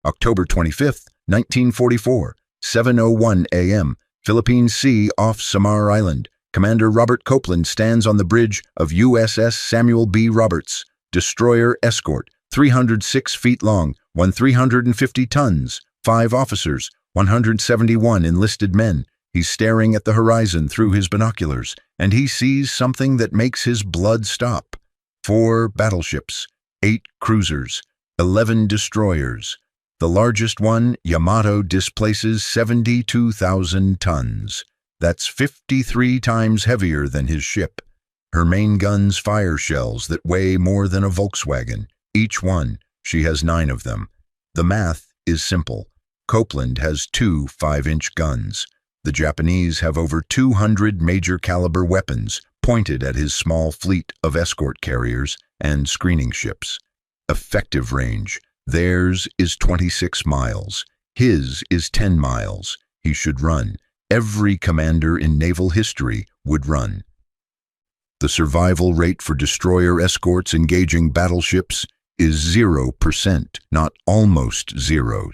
October 25, 1944, 7:01 a.m., Philippine Sea off Samar Island. Commander Robert Copeland stands on the bridge of USS Samuel B. Roberts, destroyer escort, 306 feet long, 350 tons, 5 officers, 171 enlisted men. He's staring at the horizon through his binoculars, and he sees something that makes his blood stop. 4 battleships, 8 cruisers, 11 destroyers. The largest one, Yamato, displaces 72,000 tons. That's 53 times heavier than his ship. Her main guns fire shells that weigh more than a Volkswagen. Each one, she has 9 of them. The math is simple. Copeland has 2 5-inch guns. The Japanese have over 200 major caliber weapons pointed at his small fleet of escort carriers and screening ships. Effective range. Theirs is 26 miles. His is 10 miles. He should run. Every commander in naval history would run. The survival rate for destroyer escorts engaging battleships is 0%, not almost 0.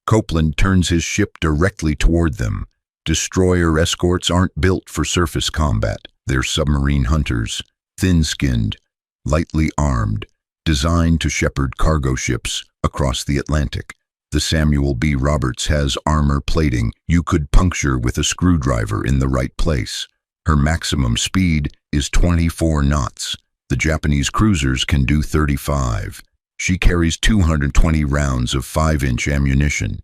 Copeland turns his ship directly toward them. Destroyer escorts aren't built for surface combat. They're submarine hunters, thin-skinned, lightly armed, designed to shepherd cargo ships across the Atlantic. The Samuel B. Roberts has armor plating you could puncture with a screwdriver in the right place. Her maximum speed is 24 knots. The Japanese cruisers can do 35. She carries 220 rounds of 5-inch ammunition.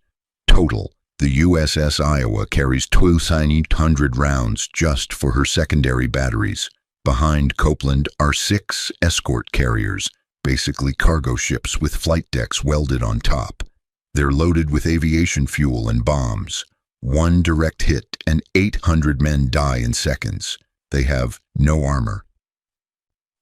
Total, the USS Iowa carries 2,800 rounds just for her secondary batteries. Behind Copeland are 6 escort carriers, basically cargo ships with flight decks welded on top. They're loaded with aviation fuel and bombs. 1 direct hit and 800 men die in seconds. They have no armor.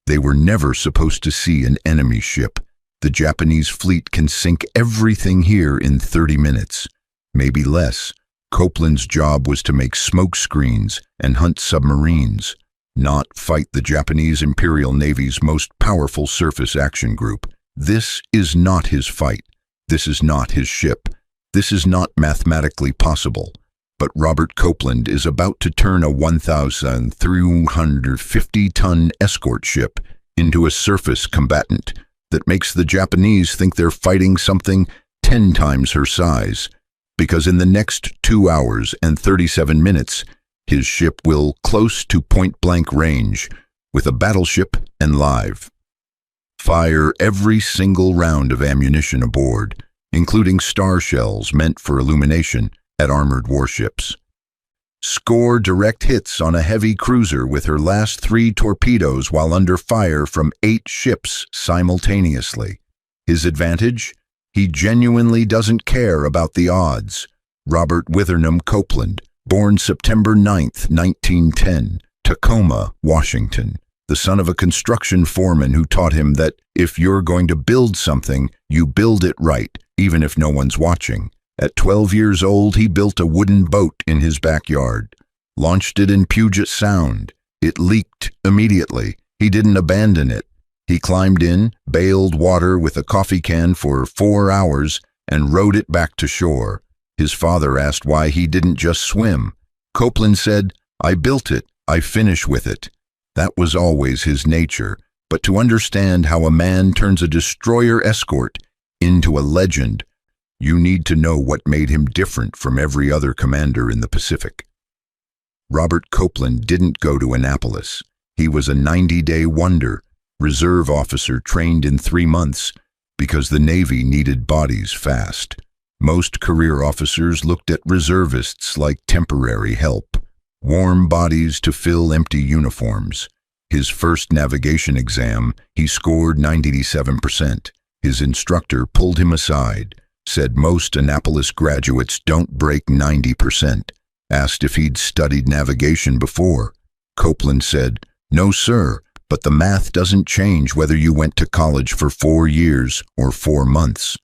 They were never supposed to see an enemy ship. The Japanese fleet can sink everything here in 30 minutes, maybe less. Copeland's job was to make smoke screens and hunt submarines, not fight the Japanese Imperial Navy's most powerful surface action group. This is not his fight. This is not his ship. This is not mathematically possible. But Robert Copeland is about to turn a 1,350-ton escort ship into a surface combatant that makes the Japanese think they're fighting something 10 times her size, because in the next 2 hours and 37 minutes, his ship will close to point-blank range with a battleship and live. Fire every single round of ammunition aboard, including star shells meant for illumination at armored warships. Score direct hits on a heavy cruiser with her last 3 torpedoes while under fire from 8 ships simultaneously. His advantage? He genuinely doesn't care about the odds. Robert Withernham Copeland, born September 9, 1910, Tacoma, Washington, the son of a construction foreman who taught him that if you're going to build something, you build it right, even if no one's watching. At 12 years old, he built a wooden boat in his backyard, launched it in Puget Sound. It leaked immediately. He didn't abandon it. He climbed in, bailed water with a coffee can for 4 hours, and rowed it back to shore. His father asked why he didn't just swim. Copeland said, "I built it, I finish with it." That was always his nature. But to understand how a man turns a destroyer escort into a legend, you need to know what made him different from every other commander in the Pacific. Robert Copeland didn't go to Annapolis. He was a 90-day wonder, reserve officer trained in 3 months because the Navy needed bodies fast. Most career officers looked at reservists like temporary help, warm bodies to fill empty uniforms. His first navigation exam, he scored 97%. His instructor pulled him aside, said most Annapolis graduates don't break 90%. Asked if he'd studied navigation before. Copeland said, "No, sir, but the math doesn't change whether you went to college for 4 years or 4 months."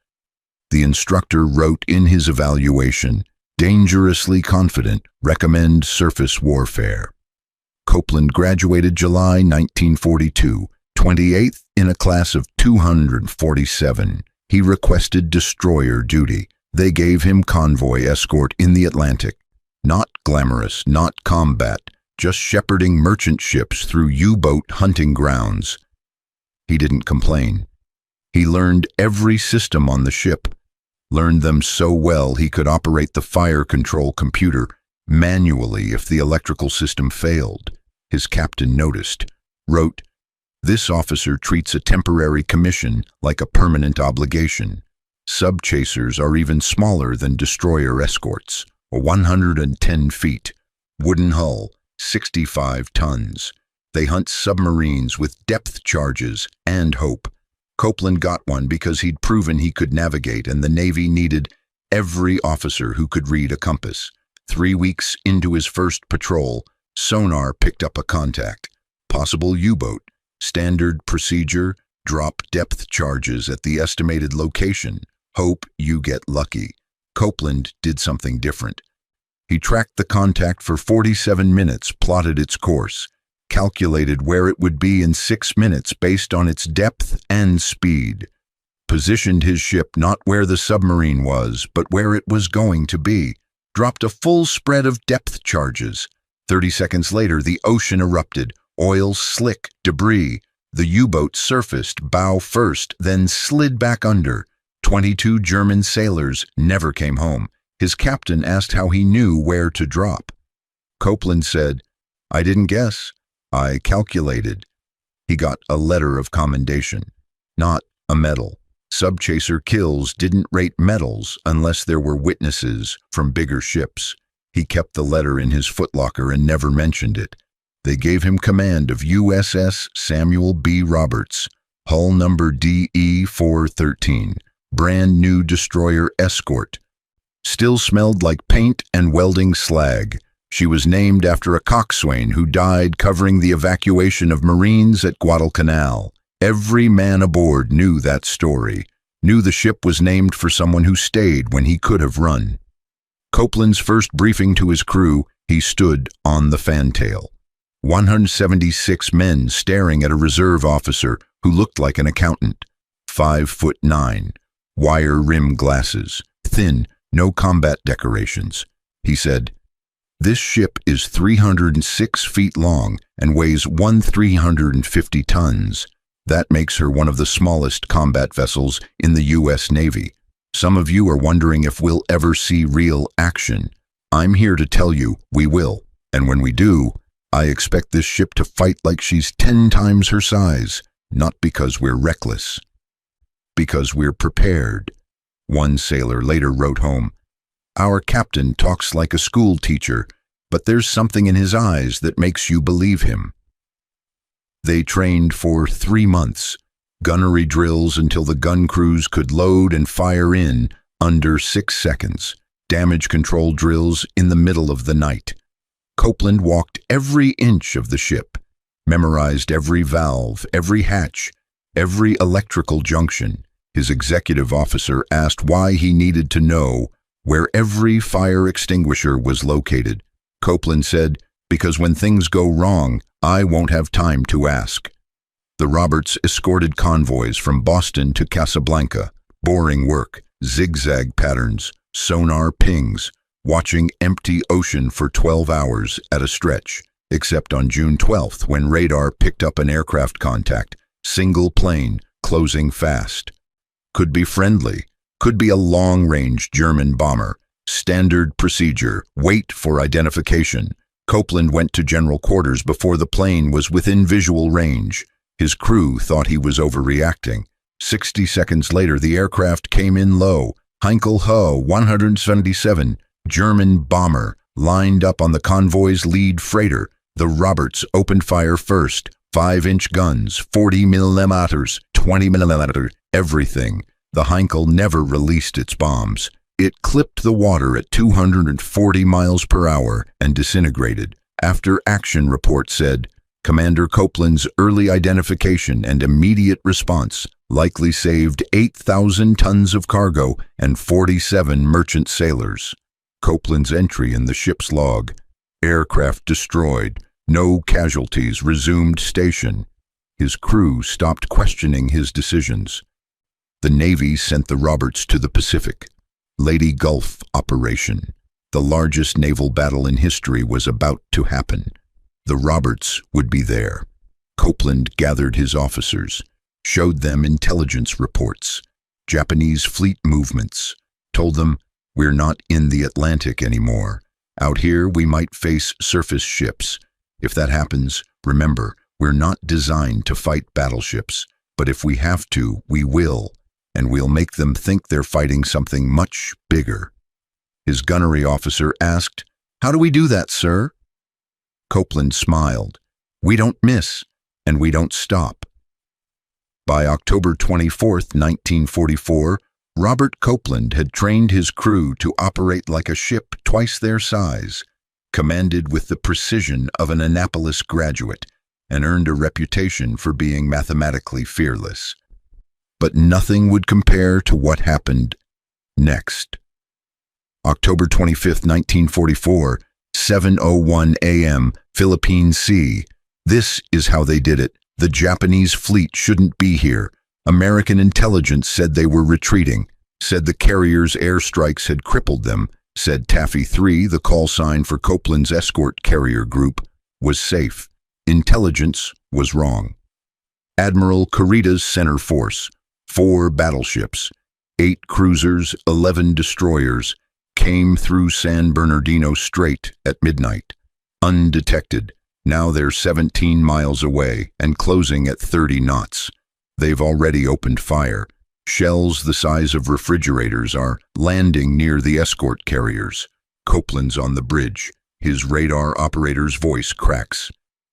The instructor wrote in his evaluation, "Dangerously confident, recommend surface warfare." Copeland graduated July 1942, 28th in a class of 247. He requested destroyer duty. They gave him convoy escort in the Atlantic. Not glamorous, not combat, just shepherding merchant ships through U-boat hunting grounds. He didn't complain. He learned every system on the ship, learned them so well he could operate the fire control computer manually if the electrical system failed. His captain noticed, wrote, "This officer treats a temporary commission like a permanent obligation. Sub-chasers are even smaller than destroyer escorts, 110 feet, wooden hull, 65 tons. They hunt submarines with depth charges and hope." Copeland got one because he'd proven he could navigate, and the Navy needed every officer who could read a compass. 3 weeks into his first patrol, sonar picked up a contact. Possible U-boat. Standard procedure, drop depth charges at the estimated location. Hope you get lucky. Copeland did something different. He tracked the contact for 47 minutes, plotted its course, calculated where it would be in 6 minutes based on its depth and speed, positioned his ship not where the submarine was, but where it was going to be, dropped a full spread of depth charges. 30 seconds later, the ocean erupted, oil slick, debris. The U-boat surfaced, bow first, then slid back under. 22 German sailors never came home. His captain asked how he knew where to drop. Copeland said, "I didn't guess. I calculated." He got a letter of commendation, not a medal. Subchaser kills didn't rate medals unless there were witnesses from bigger ships. He kept the letter in his footlocker and never mentioned it. They gave him command of USS Samuel B. Roberts, hull number DE-413, brand new destroyer escort. Still smelled like paint and welding slag. She was named after a coxswain who died covering the evacuation of Marines at Guadalcanal. Every man aboard knew that story, knew the ship was named for someone who stayed when he could have run. Copeland's first briefing to his crew, he stood on the fantail. 176 men staring at a reserve officer who looked like an accountant. 5'9", wire rim glasses, thin, no combat decorations. He said, "This ship is 306 feet long and weighs 350 tons. That makes her one of the smallest combat vessels in the U.S. Navy. Some of you are wondering if we'll ever see real action. I'm here to tell you we will, and when we do, I expect this ship to fight like she's 10 times her size, not because we're reckless, because we're prepared." One sailor later wrote home, "Our captain talks like a school teacher, but there's something in his eyes that makes you believe him." They trained for 3 months, gunnery drills until the gun crews could load and fire in under 6 seconds, damage control drills in the middle of the night. Copeland walked every inch of the ship, memorized every valve, every hatch, every electrical junction. His executive officer asked why he needed to know where every fire extinguisher was located. Copeland said, "Because when things go wrong, I won't have time to ask." The Roberts escorted convoys from Boston to Casablanca, boring work, zigzag patterns, sonar pings, watching empty ocean for 12 hours at a stretch, except on June 12th when radar picked up an aircraft contact, single plane, closing fast. Could be friendly, could be a long-range German bomber. Standard procedure, wait for identification. Copeland went to general quarters before the plane was within visual range. His crew thought he was overreacting. 60 seconds later, the aircraft came in low. Heinkel Ho 177, German bomber, lined up on the convoy's lead freighter. The Roberts opened fire first. 5-inch guns, 40 millimeters, 20 millimeters, everything. The Heinkel never released its bombs. It clipped the water at 240 miles per hour and disintegrated. After action report said, Commander Copeland's early identification and immediate response likely saved 8,000 tons of cargo and 47 merchant sailors. Copeland's entry in the ship's log, aircraft destroyed, no casualties, resumed station. His crew stopped questioning his decisions. The Navy sent the Roberts to the Pacific. Lady Gulf operation. The largest naval battle in history was about to happen. The Roberts would be there. Copeland gathered his officers, showed them intelligence reports, Japanese fleet movements, told them, "We're not in the Atlantic anymore. Out here we might face surface ships. If that happens, remember, we're not designed to fight battleships, but if we have to, we will, and we'll make them think they're fighting something much bigger." His gunnery officer asked, "How do we do that, sir?" Copeland smiled. "We don't miss, and we don't stop." By October 24, 1944, Robert Copeland had trained his crew to operate like a ship twice their size, commanded with the precision of an Annapolis graduate, and earned a reputation for being mathematically fearless. But nothing would compare to what happened next. October 25, 1944, 7:01 a.m., Philippine Sea. This is how they did it. The Japanese fleet shouldn't be here. American intelligence said they were retreating, said the carriers' airstrikes had crippled them, said Taffy 3, the call sign for Copeland's escort carrier group, was safe. Intelligence was wrong. Admiral Kurita's center force, 4 battleships, 8 cruisers, 11 destroyers, came through San Bernardino Strait at midnight, undetected. Now they're 17 miles away and closing at 30 knots. They've already opened fire. Shells the size of refrigerators are landing near the escort carriers. Copeland's on the bridge. His radar operator's voice cracks.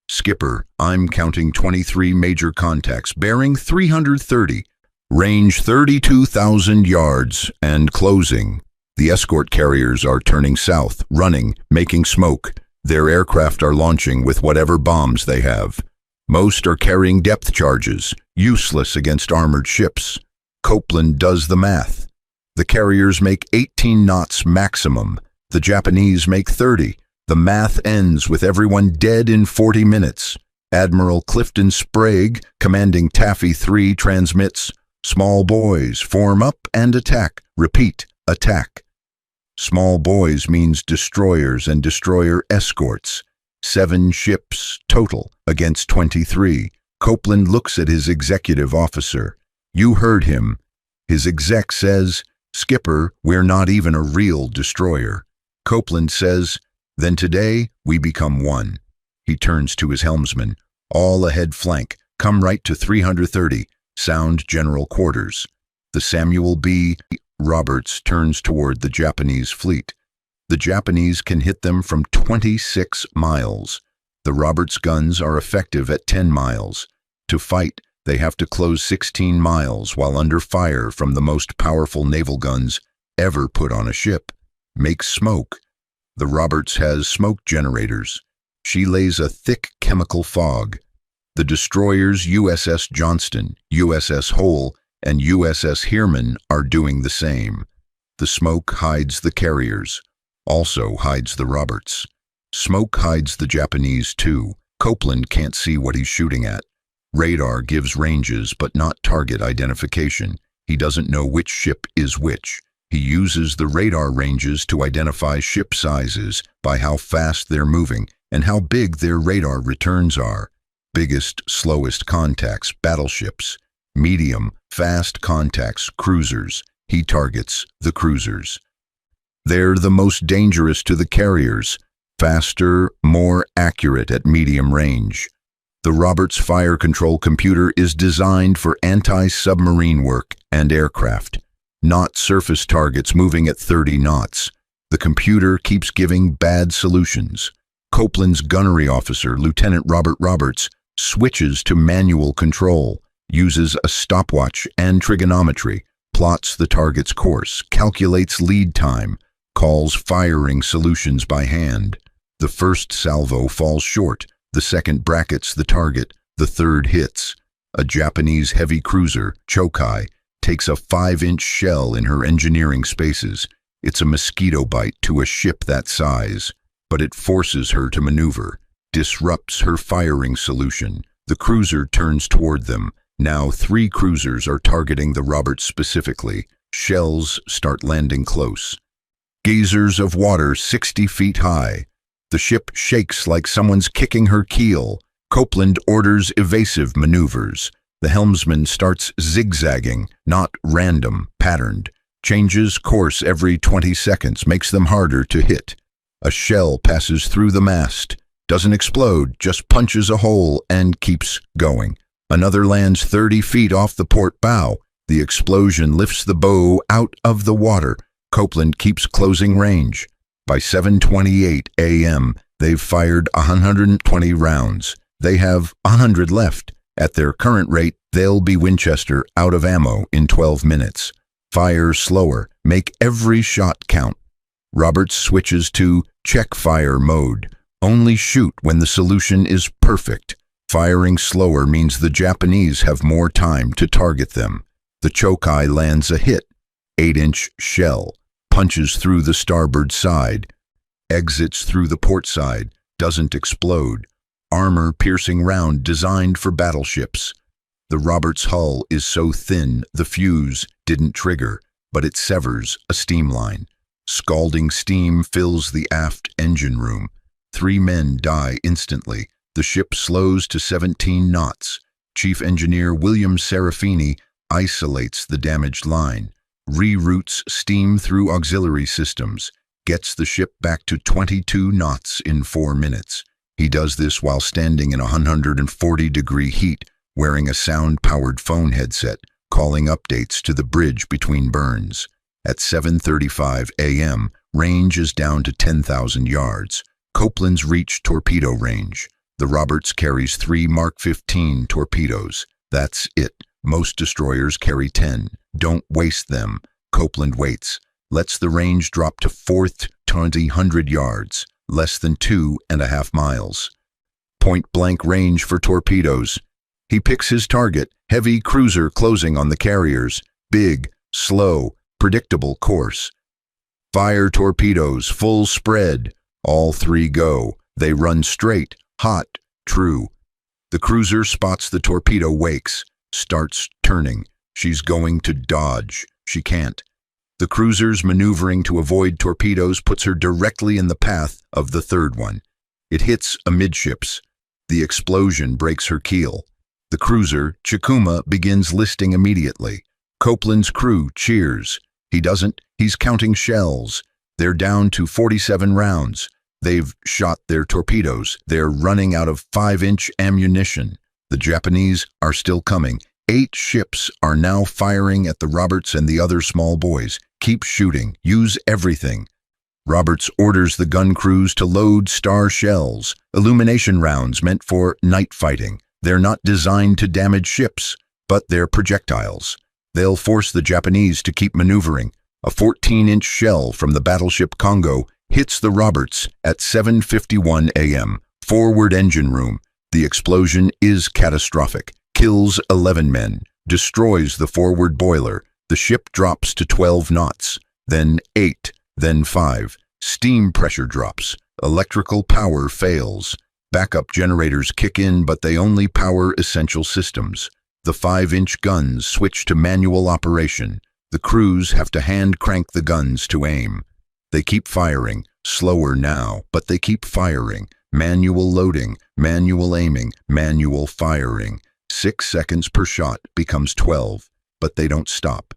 "Skipper, I'm counting 23 major contacts, bearing 330, range 32,000 yards, and closing. The escort carriers are turning south, running, making smoke. Their aircraft are launching with whatever bombs they have. Most are carrying depth charges, useless against armored ships." Copeland does the math. The carriers make 18 knots maximum. The Japanese make 30. The math ends with everyone dead in 40 minutes. Admiral Clifton Sprague, commanding Taffy 3, transmits, "Small boys, form up and attack. Repeat, attack." Small boys means destroyers and destroyer escorts. 7 ships total against 23. Copeland looks at his executive officer. You heard him. His exec says, "Skipper, we're not even a real destroyer." Copeland says, "Then today we become one." He turns to his helmsman. "All ahead flank. Come right to 330. Sound general quarters." The Samuel B. Roberts turns toward the Japanese fleet. The Japanese can hit them from 26 miles. The Roberts guns are effective at 10 miles. To fight, they have to close 16 miles while under fire from the most powerful naval guns ever put on a ship. Make smoke. The Roberts has smoke generators. She lays a thick chemical fog. The destroyers USS Johnston, USS Hole, and USS Heermann are doing the same. The smoke hides the carriers, also hides the Roberts. Smoke hides the Japanese too. Copeland can't see what he's shooting at. Radar gives ranges but not target identification. He doesn't know which ship is which. He uses the radar ranges to identify ship sizes by how fast they're moving and how big their radar returns are. Biggest, slowest contacts, battleships. Medium, fast contacts, cruisers. He targets the cruisers. They're the most dangerous to the carriers. Faster, more accurate at medium range. The Roberts fire control computer is designed for anti-submarine work and aircraft, not surface targets moving at 30 knots. The computer keeps giving bad solutions. Copeland's gunnery officer, Lieutenant Robert Roberts, switches to manual control, uses a stopwatch and trigonometry, plots the target's course, calculates lead time, calls firing solutions by hand. The first salvo falls short, the second brackets the target, the third hits. A Japanese heavy cruiser, Chokai, takes a 5-inch shell in her engineering spaces. It's a mosquito bite to a ship that size, but it forces her to maneuver, disrupts her firing solution. The cruiser turns toward them. Now 3 cruisers are targeting the Roberts specifically. Shells start landing close. Geysers of water 60 feet high. The ship shakes like someone's kicking her keel. Copeland orders evasive maneuvers. The helmsman starts zigzagging, not random, patterned. Changes course every 20 seconds, makes them harder to hit. A shell passes through the mast. Doesn't explode, just punches a hole and keeps going. Another lands 30 feet off the port bow. The explosion lifts the bow out of the water. Copeland keeps closing range. By 7:28 a.m., they've fired 120 rounds. They have 100 left. At their current rate, they'll be Winchester out of ammo in 12 minutes. Fire slower. Make every shot count. Roberts switches to check fire mode. Only shoot when the solution is perfect. Firing slower means the Japanese have more time to target them. The Chokai lands a hit. 8-inch shell. Punches through the starboard side. Exits through the port side. Doesn't explode. Armor-piercing round designed for battleships. The Roberts hull is so thin the fuse didn't trigger, but it severs a steam line. Scalding steam fills the aft engine room. 3 men die instantly. The ship slows to 17 knots. Chief Engineer William Serafini isolates the damaged line, reroutes steam through auxiliary systems, gets the ship back to 22 knots in 4 minutes. He does this while standing in 140-degree heat, wearing a sound-powered phone headset, calling updates to the bridge between burns. At 7:35 a.m., range is down to 10,000 yards. Copeland's reached torpedo range. The Roberts carries 3 Mark 15 torpedoes. That's it. Most destroyers carry 10. Don't waste them. Copeland waits. Lets the range drop to 4,000 yards, less than 2.5 miles. Point-blank range for torpedoes. He picks his target, heavy cruiser closing on the carriers. Big, slow, predictable course. Fire torpedoes, full spread. All 3 go. They run straight, hot, true. The cruiser spots the torpedo wakes, starts turning. She's going to dodge. She can't. The cruiser's maneuvering to avoid torpedoes puts her directly in the path of the 3rd one. It hits amidships. The explosion breaks her keel. The cruiser, Chikuma, begins listing immediately. Copeland's crew cheers. He doesn't. He's counting shells. They're down to 47 rounds. They've shot their torpedoes. They're running out of 5-inch ammunition. The Japanese are still coming. 8 ships are now firing at the Roberts and the other small boys. Keep shooting. Use everything. Roberts orders the gun crews to load star shells, illumination rounds meant for night fighting. They're not designed to damage ships, but they're projectiles. They'll force the Japanese to keep maneuvering. A 14-inch shell from the battleship Congo hits the Roberts at 7:51 a.m. Forward engine room. The explosion is catastrophic. Kills 11 men. Destroys the forward boiler. The ship drops to 12 knots. Then 8. Then 5. Steam pressure drops. Electrical power fails. Backup generators kick in, but they only power essential systems. The 5-inch guns switch to manual operation. The crews have to hand crank the guns to aim. They keep firing, slower now, but they keep firing. Manual loading, manual aiming, manual firing. 6 seconds per shot becomes 12, but they don't stop.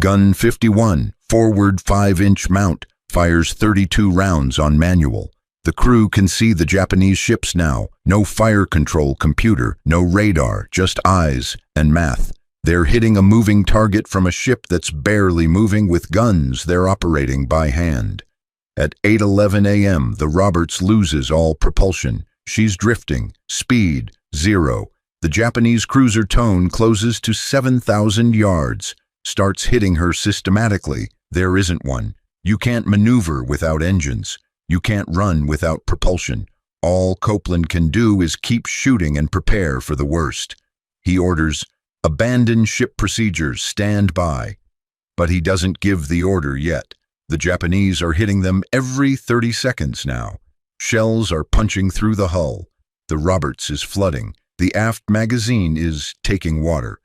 Gun 51, forward 5-inch mount, fires 32 rounds on manual. The crew can see the Japanese ships now. No fire control computer, no radar, just eyes and math. They're hitting a moving target from a ship that's barely moving with guns they're operating by hand. At 8:11 a.m., the Roberts loses all propulsion. She's drifting. Speed, 0. The Japanese cruiser tone closes to 7,000 yards. Starts hitting her systematically. There isn't one. You can't maneuver without engines. You can't run without propulsion. All Copeland can do is keep shooting and prepare for the worst. He orders, "Abandon ship procedures, stand by." But he doesn't give the order yet. The Japanese are hitting them every 30 seconds now. Shells are punching through the hull. The Roberts is flooding. The aft magazine is taking water.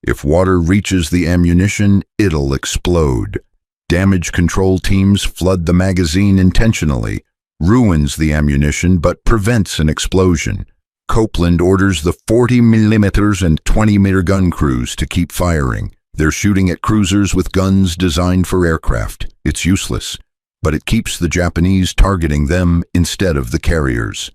If water reaches the ammunition, it'll explode. Damage control teams flood the magazine intentionally, ruins the ammunition but prevents an explosion. Copeland orders the 40mm and 20mm gun crews to keep firing. They're shooting at cruisers with guns designed for aircraft. It's useless, but it keeps the Japanese targeting them instead of the carriers.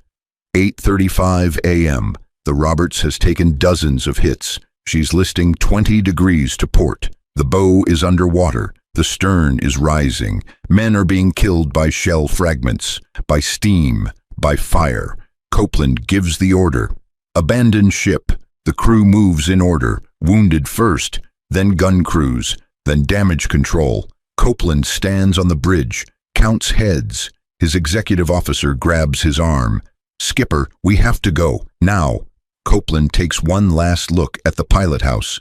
8:35 a.m. The Roberts has taken dozens of hits. She's listing 20 degrees to port. The bow is underwater. The stern is rising. Men are being killed by shell fragments, by steam, by fire. Copeland gives the order. Abandon ship. The crew moves in order. Wounded first, then gun crews, then damage control. Copeland stands on the bridge, counts heads. His executive officer grabs his arm. "Skipper, we have to go, now." Copeland takes one last look at the pilot house.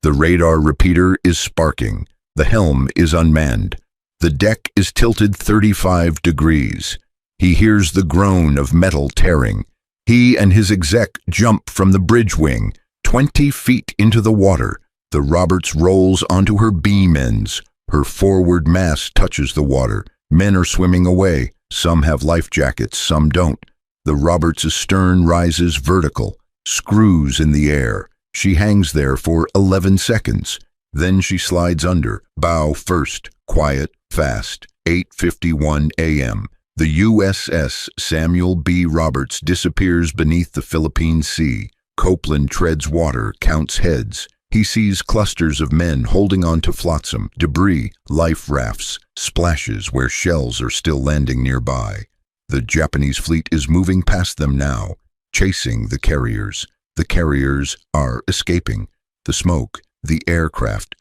The radar repeater is sparking. The helm is unmanned. The deck is tilted 35 degrees. He hears the groan of metal tearing. He and his exec jump from the bridge wing, 20 feet into the water. The Roberts rolls onto her beam ends. Her forward mast touches the water. Men are swimming away. Some have life jackets, some don't. The Roberts' stern rises vertical, screws in the air. She hangs there for 11 seconds. Then she slides under, bow first, quiet, fast. 8:51 a.m. The USS Samuel B. Roberts disappears beneath the Philippine Sea. Copeland treads water, counts heads. He sees clusters of men holding on to flotsam, debris, life rafts, splashes where shells are still landing nearby. The Japanese fleet is moving past them now, chasing the carriers. The carriers are escaping. The smoke, the aircraft,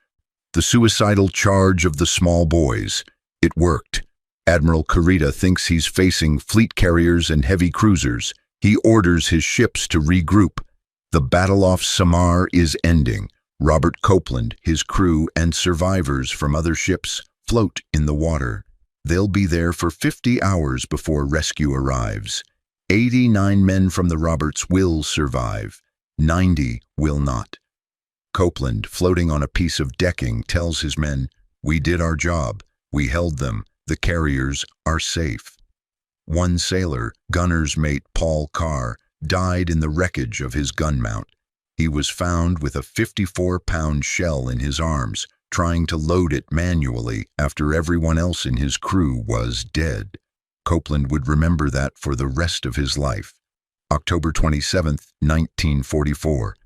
the suicidal charge of the small boys. It worked. Admiral Kurita thinks he's facing fleet carriers and heavy cruisers. He orders his ships to regroup. The battle off Samar is ending. Robert Copeland, his crew, and survivors from other ships float in the water. They'll be there for 50 hours before rescue arrives. 89 men from the Roberts will survive. 90 will not. Copeland, floating on a piece of decking, tells his men, "We did our job. We held them. The carriers are safe." One sailor, gunner's mate Paul Carr, died in the wreckage of his gun mount. He was found with a 54-pound shell in his arms, trying to load it manually after everyone else in his crew was dead. Copeland would remember that for the rest of his life. October 27, 1944.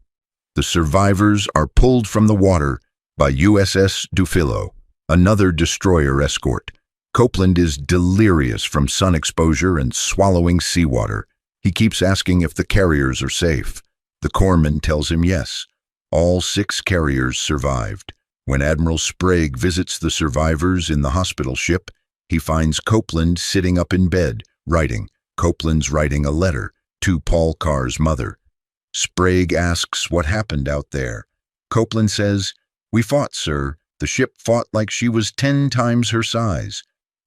The survivors are pulled from the water by USS Dufillo, another destroyer escort. Copeland is delirious from sun exposure and swallowing seawater. He keeps asking if the carriers are safe. The corpsman tells him yes. All 6 carriers survived. When Admiral Sprague visits the survivors in the hospital ship, he finds Copeland sitting up in bed, writing. Copeland's writing a letter to Paul Carr's mother. Sprague asks what happened out there. Copeland says, "We fought, sir. The ship fought like she was 10 times her size."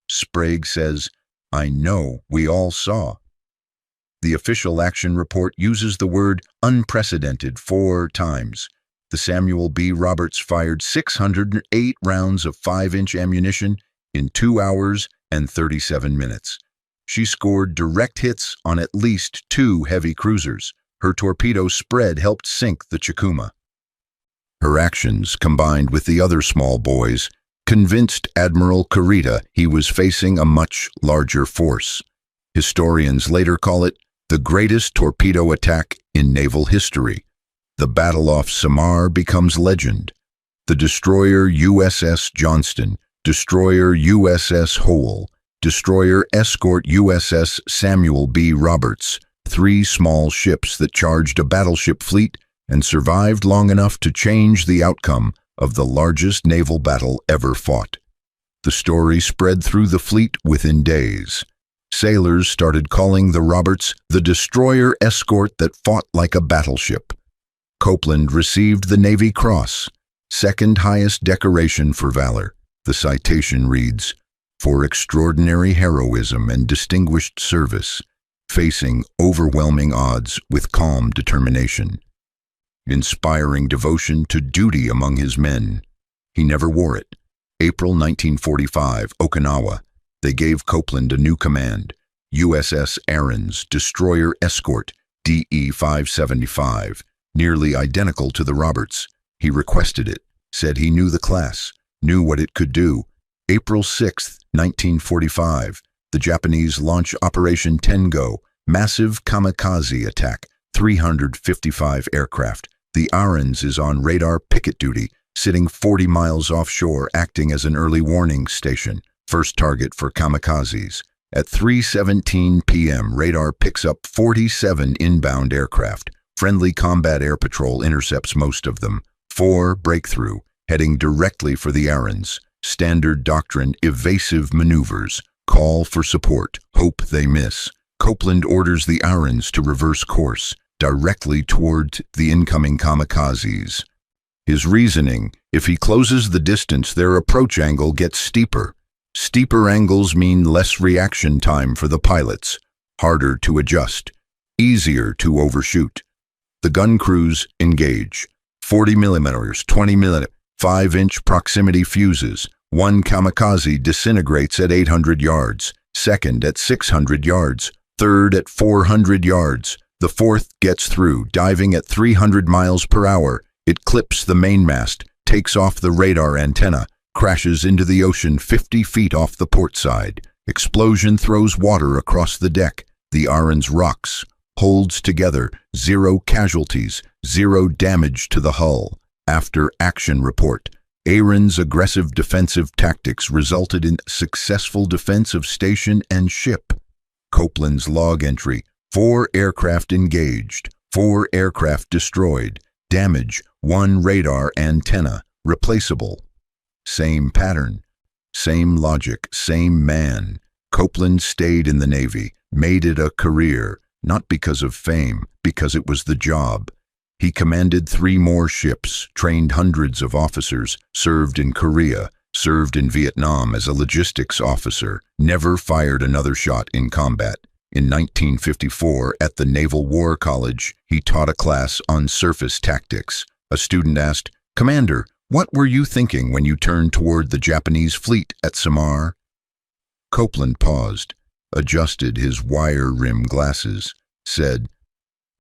Sprague says, "I know, we all saw." The official action report uses the word unprecedented 4 times. The Samuel B. Roberts fired 608 rounds of 5-inch ammunition in 2 hours and 37 minutes. She scored direct hits on at least 2 heavy cruisers. Her torpedo spread helped sink the Chikuma. Her actions, combined with the other small boys, convinced Admiral Kurita he was facing a much larger force. Historians later call it the greatest torpedo attack in naval history. The battle off Samar becomes legend. The destroyer USS Johnston, destroyer USS Howell, destroyer escort USS Samuel B. Roberts, 3 small ships that charged a battleship fleet and survived long enough to change the outcome of the largest naval battle ever fought. The story spread through the fleet within days. Sailors started calling the Roberts the destroyer escort that fought like a battleship. Copeland received the Navy Cross, 2nd highest decoration for valor. The citation reads, "For extraordinary heroism and distinguished service, facing overwhelming odds with calm determination. Inspiring devotion to duty among his men. He never wore it. April 1945, Okinawa. They gave Copeland a new command, USS Aaron's Destroyer Escort, DE-575, nearly identical to the Roberts. He requested it, said he knew the class, knew what it could do. April 6, 1945, the Japanese launch Operation Tengo, massive kamikaze attack, 355 aircraft. The Aaron's is on radar picket duty, sitting 40 miles offshore, acting as an early warning station. First target for kamikazes. At 3:17 p.m., radar picks up 47 inbound aircraft. Friendly combat air patrol intercepts most of them. 4 breakthrough, heading directly for the Aaron's. Standard doctrine, evasive maneuvers. Call for support, hope they miss. Copeland orders the Aaron's to reverse course, directly toward the incoming kamikazes. His reasoning, if he closes the distance, their approach angle gets steeper. Steeper angles mean less reaction time for the pilots, harder to adjust, easier to overshoot. The gun crews engage. 40 millimeters, 20 millimeters, 5-inch proximity fuses. One kamikaze disintegrates at 800 yards, second at 600 yards, third at 400 yards. The fourth gets through, diving at 300 miles per hour. It clips the mainmast, takes off the radar antenna, crashes into the ocean 50 feet off the port side. Explosion throws water across the deck. The Aaron's rocks, holds together, 0 casualties, 0 damage to the hull. After action report, Aaron's aggressive defensive tactics resulted in successful defense of station and ship. Copeland's log entry, 4 aircraft engaged, 4 aircraft destroyed, damage, 1 radar antenna, replaceable. Same pattern, same logic, same man. Copeland stayed in the Navy, made it a career, not because of fame, because it was the job. He commanded 3 more ships, trained hundreds of officers, served in Korea, served in Vietnam as a logistics officer, never fired another shot in combat. In 1954, at the Naval War College, he taught a class on surface tactics. A student asked, "Commander, what were you thinking when you turned toward the Japanese fleet at Samar?" Copeland paused, adjusted his wire-rimmed glasses, said,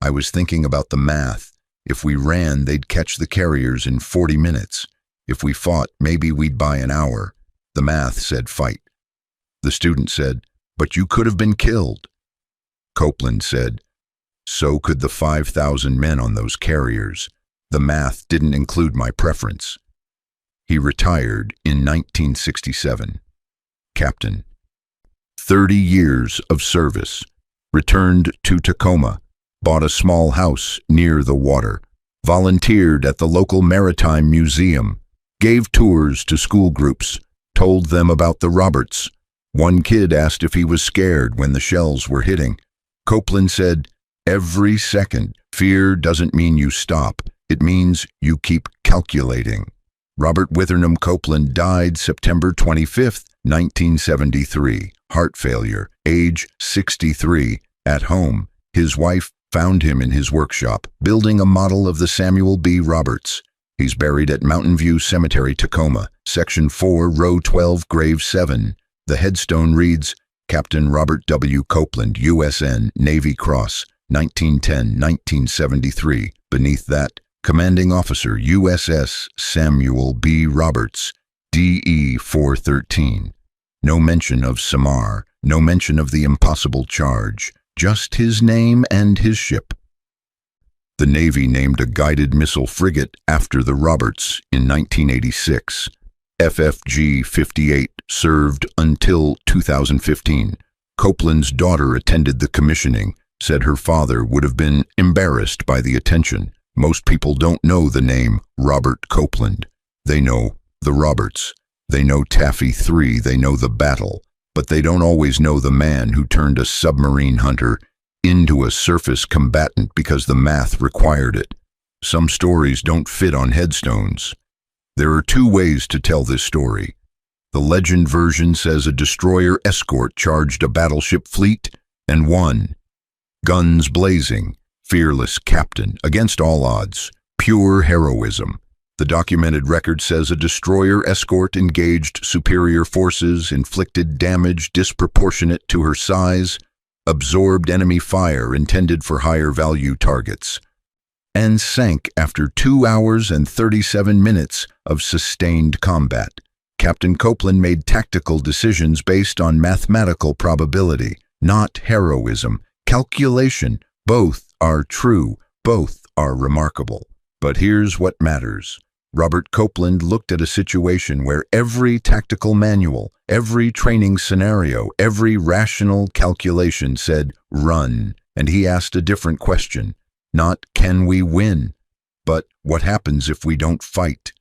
"I was thinking about the math. If we ran, they'd catch the carriers in 40 minutes. If we fought, maybe we'd buy an hour." The math said fight. The student said, "But you could have been killed." Copeland said, "So could the 5,000 men on those carriers. The math didn't include my preference." He retired in 1967. Captain. 30 years of service. Returned to Tacoma. Bought a small house near the water. Volunteered at the local maritime museum. Gave tours to school groups. Told them about the Roberts. One kid asked if he was scared when the shells were hitting. Copeland said, "Every second, fear doesn't mean you stop. It means you keep calculating." Robert Withernham Copeland died September 25, 1973. Heart failure, age 63, at home. His wife found him in his workshop, building a model of the Samuel B. Roberts. He's buried at Mountain View Cemetery, Tacoma, Section 4, Row 12, Grave 7. The headstone reads, Captain Robert W. Copeland, USN, Navy Cross, 1910-1973. Beneath that, Commanding Officer, USS Samuel B. Roberts, DE 413. No mention of Samar, no mention of the impossible charge, just his name and his ship. The Navy named a guided missile frigate after the Roberts in 1986. FFG 58 served until 2015. Copeland's daughter attended the commissioning, said her father would have been embarrassed by the attention. Most people don't know the name Robert Copeland. They know the Roberts. They know Taffy 3, they know the battle, but they don't always know the man who turned a submarine hunter into a surface combatant because the math required it. Some stories don't fit on headstones. There are 2 ways to tell this story. The legend version says a destroyer escort charged a battleship fleet and won. Guns blazing, fearless captain, against all odds, pure heroism. The documented record says a destroyer escort engaged superior forces, inflicted damage disproportionate to her size, absorbed enemy fire intended for higher value targets, and sank after 2 hours and 37 minutes of sustained combat. Captain Copeland made tactical decisions based on mathematical probability, not heroism. Calculation. Both are true, both are remarkable. But here's what matters. Robert Copeland looked at a situation where every tactical manual, every training scenario, every rational calculation said, run. And he asked a different question. Not, can we win? But what happens if we don't fight?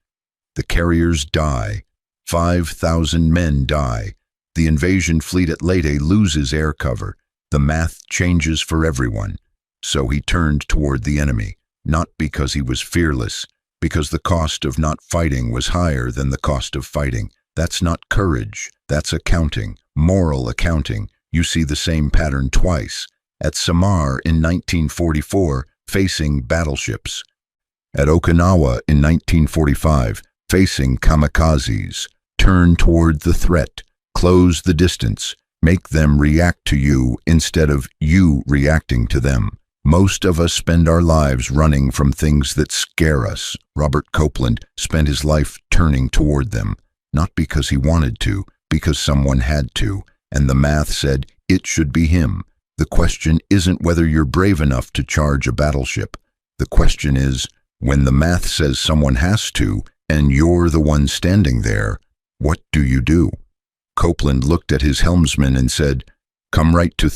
The carriers die. 5,000 men die. The invasion fleet at Leyte loses air cover. The math changes for everyone. So he turned toward the enemy, not because he was fearless, because the cost of not fighting was higher than the cost of fighting. That's not courage, that's accounting, moral accounting. You see the same pattern twice. At Samar in 1944, facing battleships. At Okinawa in 1945, facing kamikazes. Turn toward the threat, close the distance, make them react to you instead of you reacting to them. Most of us spend our lives running from things that scare us. Robert Copeland spent his life turning toward them, not because he wanted to, because someone had to, and the math said it should be him. The question isn't whether you're brave enough to charge a battleship. The question is, when the math says someone has to, and you're the one standing there, what do you do? Copeland looked at his helmsman and said, "Come right to